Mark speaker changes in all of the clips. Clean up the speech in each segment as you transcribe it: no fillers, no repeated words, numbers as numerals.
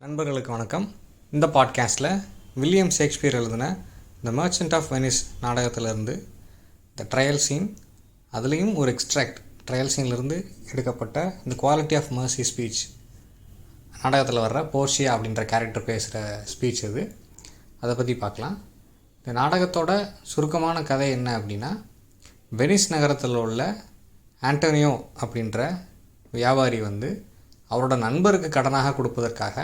Speaker 1: நண்பர்களுக்கு வணக்கம். இந்த பாட்காஸ்ட்டில் வில்லியம் ஷேக்ஸ்பியர் எழுதின த மர்ச்சன்ட் ஆஃப் வெனிஸ் நாடகத்திலிருந்து த ட்ரையல் சீன், அதுலேயும் ஒரு எக்ஸ்ட்ராக்ட் ட்ரையல் சீன்லேருந்து எடுக்கப்பட்ட இந்த குவாலிட்டி ஆஃப் மர்சி ஸ்பீச், நாடகத்தில் வர்ற போர்ஷியா அப்படின்ற கேரக்டர் பேசுகிற ஸ்பீச் இது. அதை பற்றி பார்க்கலாம். இந்த நாடகத்தோட சுருக்கமான கதை என்ன அப்படின்னா, வெனிஸ் நகரத்தில் உள்ள ஆண்டோனியோ அப்படின்ற வியாபாரி அவரோட நண்பருக்கு கடனாக கொடுப்பதற்காக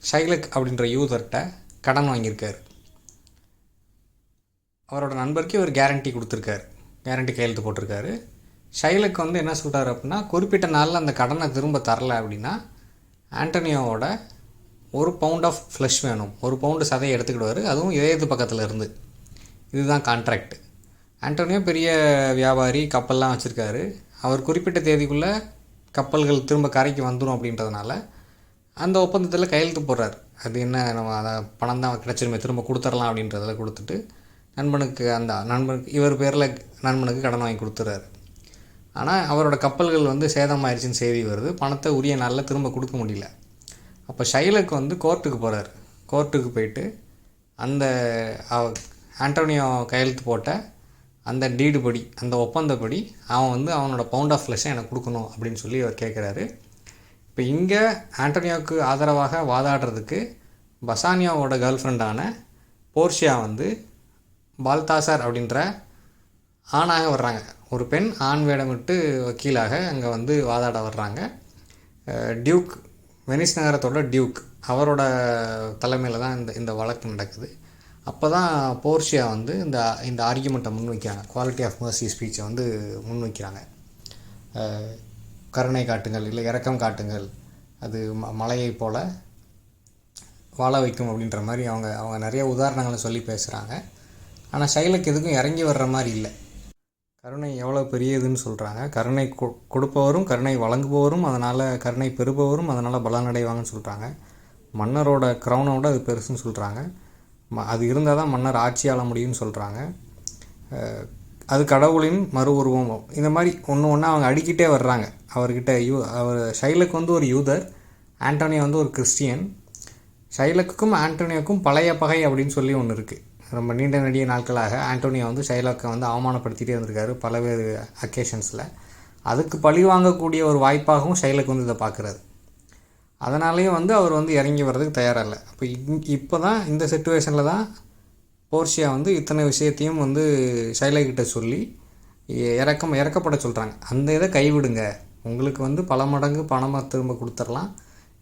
Speaker 1: ஷைலக் அப்படின்ற யூதர்கிட்ட கடன் வாங்கியிருக்காரு. அவரோட நண்பருக்கு ஒரு கேரண்டி கொடுத்துருக்காரு, கேரண்டி கையெழுத்து போட்டிருக்காரு. ஷைலக் என்ன சொல்கிறார் அப்படின்னா, குறிப்பிட்ட நாளில் அந்த கடனை திரும்ப தரலை அப்படின்னா ஆண்டோனியோவோட 1 பவுண்ட் ஆஃப் ஃப்ளஷ் வேணும், 1 பவுண்டு சதையை எடுத்துக்கிடுவார், அதுவும் இதயத்து பக்கத்தில் இருந்து. இதுதான் கான்ட்ராக்ட். ஆண்டோனியோ பெரிய வியாபாரி, கப்பல்லாம் வச்சுருக்காரு. அவர் குறிப்பிட்ட தேதிக்குள்ளே கப்பல்கள் திரும்ப கரைக்கு வந்துடும் அப்படின்றதுனால அந்த ஒப்பந்தத்தில் கையெழுத்து போடுறார். அது என்ன, நம்ம அதை பணம் தான் கிடச்சிருமே, திரும்ப கொடுத்துடலாம் அப்படின்றதில் கொடுத்துட்டு நண்பனுக்கு இவர் பேரில் நண்பனுக்கு கடன் வாங்கி கொடுத்துறாரு. ஆனால் அவரோட கப்பல்கள் சேதமாயிருச்சுன்னு செய்தி வருது. பணத்தை உரிய நாளில் திரும்ப கொடுக்க முடியல. அப்போ ஷைலக் கோர்ட்டுக்கு போகிறார். கோர்ட்டுக்கு போயிட்டு அந்த ஆண்டோனியோ கையெழுத்து போட்ட அந்த டீடு படி, அந்த ஒப்பந்தப்படி அவன் அவனோட பவுண்ட் ஆஃப் ஃப்ளஷை எனக்கு கொடுக்கணும் அப்படின்னு சொல்லி அவர் கேட்குறாரு. இப்போ இங்கே ஆண்டோனியோவுக்கு ஆதரவாக வாதாடுறதுக்கு பசானியாவோட கேர்ள் ஃப்ரெண்டான போர்ஷியா பால்தாசார் அப்படின்ற ஆணாக வர்றாங்க. ஒரு பெண் ஆண் வேடமிட்டு வக்கீலாக அங்கே வாதாட வர்றாங்க. டியூக், வெனிஸ் நகரத்தோட டியூக், அவரோட தலைமையில் தான் இந்த வழக்கு நடக்குது. அப்போ தான் போர்ஷியா இந்த ஆர்கியூமெண்ட்டை முன்வைக்கிறாங்க. குவாலிட்டி ஆஃப் மர்சி ஸ்பீச்சை முன்வைக்கிறாங்க. கருணை காட்டுங்கள், இல்லை இரக்கம் காட்டுங்கள், அது மலையை போல் வாழ வைக்கும் அப்படின்ற மாதிரி அவங்க நிறைய உதாரணங்களை சொல்லி பேசுகிறாங்க. ஆனால் ஷைலக் எதுக்கும் இறங்கி வர்ற மாதிரி இல்லை. கருணை எவ்வளோ பெரியதுன்னு சொல்கிறாங்க. கருணை கொடுப்பவரும் கருணை வழங்குபவரும் அதனால் கருணை பெறுபவரும் அதனால் பலனடைவாங்கன்னு சொல்கிறாங்க. மன்னரோட க்ரௌனோட அது பெருசுன்னு சொல்கிறாங்க. அது இருந்தால் தான் மன்னர் ஆட்சி ஆள முடியும்னு சொல்கிறாங்க. அது கடவுளின் மறு உருவம். இந்த மாதிரி ஒன்று அவங்க அடிக்கிட்டே வர்றாங்க அவர்கிட்ட. அவர் ஷைலக் ஒரு யூதர், ஆண்டோனியோ ஒரு கிறிஸ்டியன். ஷைலக்குக்கும் ஆண்டோனியோக்கும் பழைய பகை அப்படின்னு சொல்லி ஒன்று இருக்குது. ரொம்ப நீண்ட நெடிய நாட்களாக ஆண்டோனியோ ஷைலக்கை அவமானப்படுத்திகிட்டே இருந்திருக்காரு பலவேறு அக்கேஷன்ஸில். அதுக்கு பழி வாங்கக்கூடிய ஒரு வாய்ப்பாகவும் ஷைலக் இதை பார்க்குறாரு. அதனாலேயும் அவர் இறங்கி வர்றதுக்கு தயாராக இல்லை. அப்போ இப்போ தான் இந்த சிச்சுவேஷனில் தான் போர்ஷியா இத்தனை விஷயத்தையும் ஷைலக்கிட்ட சொல்லி இறக்கப்பட சொல்கிறாங்க. அந்த இதை கைவிடுங்க, உங்களுக்கு பல மடங்கு பணமாக திரும்ப கொடுத்துடலாம்,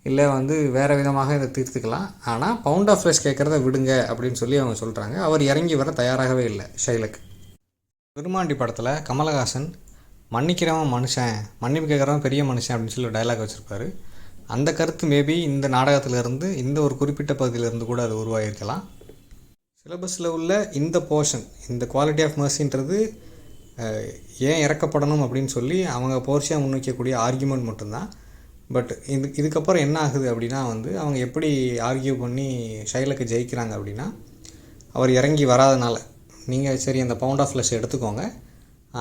Speaker 1: இல்லை வேறு விதமாக இதை தீர்த்துக்கலாம், ஆனால் பவுண்ட் ஆஃப் ஃப்ளஷ் கேட்குறத விடுங்க அப்படின்னு சொல்லி அவங்க சொல்கிறாங்க. அவர் இறங்கி வர தயாராகவே இல்லை ஷைலக். விருமாண்டி படத்தில் கமலஹாசன் மன்னிக்கிறவன் மனுஷன், மன்னிப்பு கேட்குறவன் பெரிய மனுஷன் அப்படின்னு சொல்லி ஒரு டைலாக் வச்சுருப்பார். அந்த கருத்து மேபி இந்த நாடகத்திலிருந்து, இந்த ஒரு குறிப்பிட்ட பகுதியிலேருந்து கூட அது உருவாகிருக்கலாம். சிலபஸில் உள்ள இந்த போர்ஷன், இந்த குவாலிட்டி ஆஃப் மர்சின்றது ஏன் இறக்கப்படணும் அப்படின்னு சொல்லி அவங்க போர்ஷியா முன்வைக்கக்கூடிய ஆர்கியூமெண்ட் மட்டும்தான். பட் இதுக்கப்புறம் என்ன ஆகுது அப்படின்னா அவங்க எப்படி ஆர்கியூ பண்ணி ஷைலக்கு ஜெயிக்கிறாங்க அப்படின்னா, அவர் இறங்கி வராதனால நீங்கள் சரி அந்த பவுண்ட் ஆஃப் ஃப்ளஷ் எடுத்துக்கோங்க,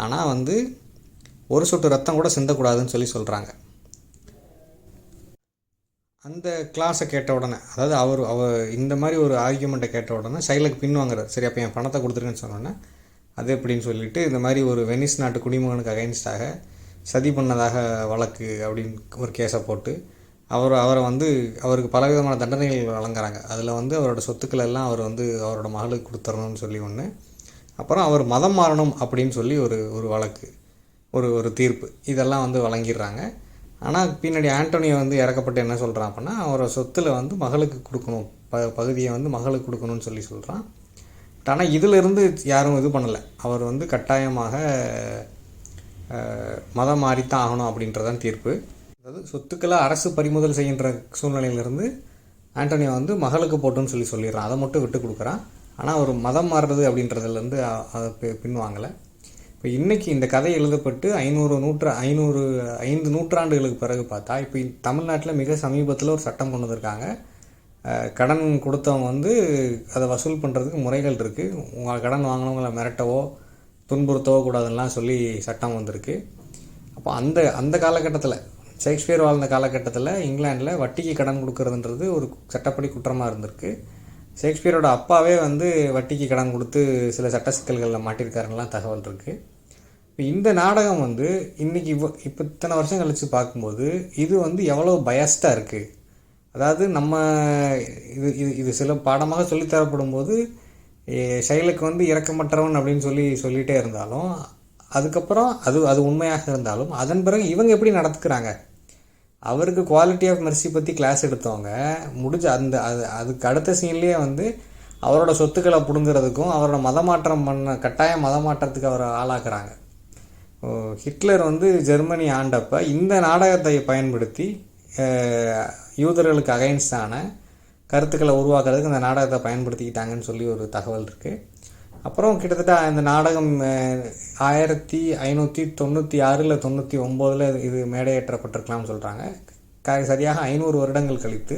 Speaker 1: ஆனால் ஒரு சொட்டு ரத்தம் கூட சிந்தக்கூடாதுன்னு சொல்லி சொல்கிறாங்க. அந்த கிளாஸை கேட்ட உடனே, அதாவது அவர் இந்த மாதிரி ஒரு ஆர்கியூமெண்ட்டை கேட்ட உடனே ஷைலக் பின்வாங்குறார். சரி அப்போ என் பணத்தை கொடுத்துருக்கேன்னு சொன்னோன்னே, அது எப்படின்னு சொல்லிட்டு இந்த மாதிரி ஒரு வெனிஸ் நாட்டு குடிமகனுக்கு அகைன்ஸ்டாக சதி பண்ணதாக வழக்கு அப்படின்னு ஒரு கேஸை போட்டு அவரை அவருக்கு பலவிதமான தண்டனைகள் வழங்குறாங்க. அதில் அவரோட சொத்துக்கள் எல்லாம் அவர் அவரோட மகளுக்கு கொடுத்துடணும்னு சொல்லி ஒன்று, அப்புறம் அவர் மதம் மாறணும் அப்படின்னு சொல்லி ஒரு வழக்கு, ஒரு தீர்ப்பு, இதெல்லாம் வழங்கிடுறாங்க. ஆனால் பின்னாடி ஆண்டோனியோ இறக்கப்பட்டு என்ன சொல்கிறான் அப்படின்னா, அவரோட சொத்தில் மகளுக்கு கொடுக்கணும், பகுதியை மகளுக்கு கொடுக்கணும்னு சொல்லி சொல்கிறான். ஆனால் இதிலிருந்து யாரும் இது பண்ணலை. அவர் கட்டாயமாக மதம் மாறித்தான் ஆகணும் அப்படின்றதான் தீர்ப்பு. அதாவது சொத்துக்களை அரசு பறிமுதல் செய்கின்ற சூழ்நிலையிலிருந்து ஆண்டோனியோ மகளுக்கு போட்டுன்னு சொல்லிடுறான். அதை மட்டும் விட்டு கொடுக்குறான். ஆனால் அவர் மதம் மாறுறது அப்படின்றதுலேருந்து அதை பின்வாங்கலை. இப்போ இன்றைக்கி இந்த கதை எழுதப்பட்டு 5 நூற்றாண்டுகளுக்கு பிறகு பார்த்தா, இப்போ தமிழ்நாட்டில் மிக சமீபத்தில் ஒரு சட்டம் கொண்டு வந்திருக்காங்க. கடன் கொடுத்தவங்க அதை வசூல் பண்ணுறதுக்கு முறைகள் இருக்குது. உங்கள் கடன் வாங்கினவங்களை மிரட்டவோ துன்புறுத்தவோ கூடாதுன்னெலாம் சொல்லி சட்டம் வந்திருக்கு. அப்போ அந்த காலகட்டத்தில் ஷேக்ஸ்பியர் வாழ்ந்த காலகட்டத்தில் இங்கிலாண்டில் வட்டிக்கு கடன் கொடுக்கறதுன்றது ஒரு சட்டப்படி குற்றமாக இருந்திருக்கு. ஷேக்ஸ்பியரோட அப்பாவே வந்து வட்டிக்கு கடன் கொடுத்து சில சட்ட சிக்கல்களில் மாட்டியிருக்காருலாம் தகவல் இருக்குது. இப்போ இந்த நாடகம் வந்து இன்றைக்கி இப்போ இத்தனை வருஷம் கழித்து பார்க்கும்போது இது வந்து எவ்வளோ பயஸ்டாக இருக்குது. அதாவது நம்ம இது சில பாடமாக சொல்லித்தரப்படும் போது ஷைலக் வந்து இரக்கமற்றவன் அப்படின்னு சொல்லிகிட்டே இருந்தாலும், அதுக்கப்புறம் அது உண்மையாக இருந்தாலும் அதன் பிறகு இவங்க எப்படி நடத்துக்கிறாங்க. அவருக்கு குவாலிட்டி ஆஃப் மெர்சி பற்றி கிளாஸ் எடுத்தவங்க முடிஞ்ச அதுக்கு அடுத்த சீன்லேயே வந்து அவரோட சொத்துக்களை பிடுங்கிறதுக்கும் அவரோட மதமாற்றம் கட்டாய மதமாற்றத்துக்கு அவரை ஆளாக்குறாங்க. ஹிட்லர் வந்து ஜெர்மனி ஆண்டப்போ இந்த நாடகத்தை பயன்படுத்தி யூதர்களுக்கு அகைன்ஸ்டான கருத்துக்களை உருவாக்குறதுக்கு இந்த நாடகத்தை பயன்படுத்திக்கிட்டாங்கன்னு சொல்லி ஒரு தகவல் இருக்குது. அப்புறம் கிட்டத்தட்ட இந்த நாடகம் 1596 இல்லை 99 இது மேடையேற்றப்பட்டிருக்கலாம்னு சொல்கிறாங்க. சரியாக 500 வருடங்கள் கழித்து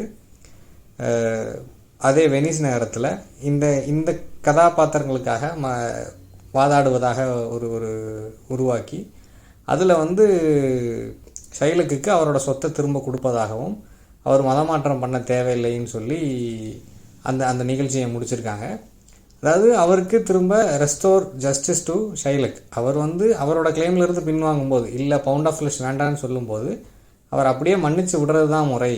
Speaker 1: அதே வெனிஸ் நகரத்தில் இந்த கதாபாத்திரங்களுக்காக வாதாடுவதாக ஒரு உருவாக்கி அதில் வந்து ஷைலக்குக்கு அவரோட சொத்தை திரும்ப கொடுப்பதாகவும் அவர் மதமாற்றம் பண்ண தேவையில்லைன்னு சொல்லி அந்த நிகழ்ச்சியை முடிச்சிருக்காங்க. அதாவது அவருக்கு திரும்ப ரெஸ்டோர் ஜஸ்டிஸ் டு ஷைலக். அவர் வந்து அவரோட கிளைம்லேருந்து பின்வாங்கும்போது, இல்லை பவுண்ட் ஆஃப் ஃப்ளஷ் வேண்டான்னு சொல்லும்போது அவர் அப்படியே மன்னிச்சு விடுறது தான் முறை.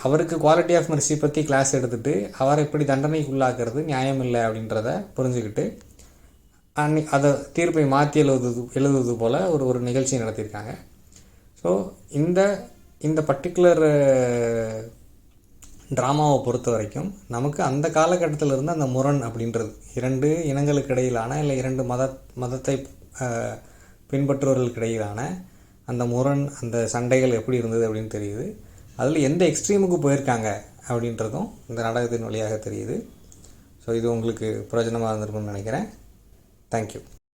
Speaker 1: அவருக்கு குவாலிட்டி ஆஃப் மெர்சி பற்றி கிளாஸ் எடுத்துகிட்டு அவரை இப்படி தண்டனைக்கு உள்ளாக்குறது நியாயம் இல்லை அப்படின்றத புரிஞ்சுக்கிட்டு அதை தீர்ப்பை மாற்றி எழுதுவது போல் ஒரு நிகழ்ச்சி நடத்தியிருக்காங்க. ஸோ இந்த பர்டிகுலர் ட்ராமாவை பொறுத்த வரைக்கும் நமக்கு அந்த காலகட்டத்தில் இருந்து அந்த முரண் அப்படின்றது 2 இனங்களுக்கு இடையிலான இல்லை 2 மதத்தை பின்பற்றுவர்களுக்கு இடையிலான அந்த முரண், அந்த சண்டைகள் எப்படி இருந்தது அப்படின்னு தெரியுது. அதில் எந்த எக்ஸ்ட்ரீமுக்கு போயிருக்காங்க அப்படின்றதும் இந்த நாடகத்தின் வழியாக தெரியுது. ஸோ இது உங்களுக்கு பிரயோஜனமாக இருந்திருக்கும்னு நினைக்கிறேன். தேங்க்யூ.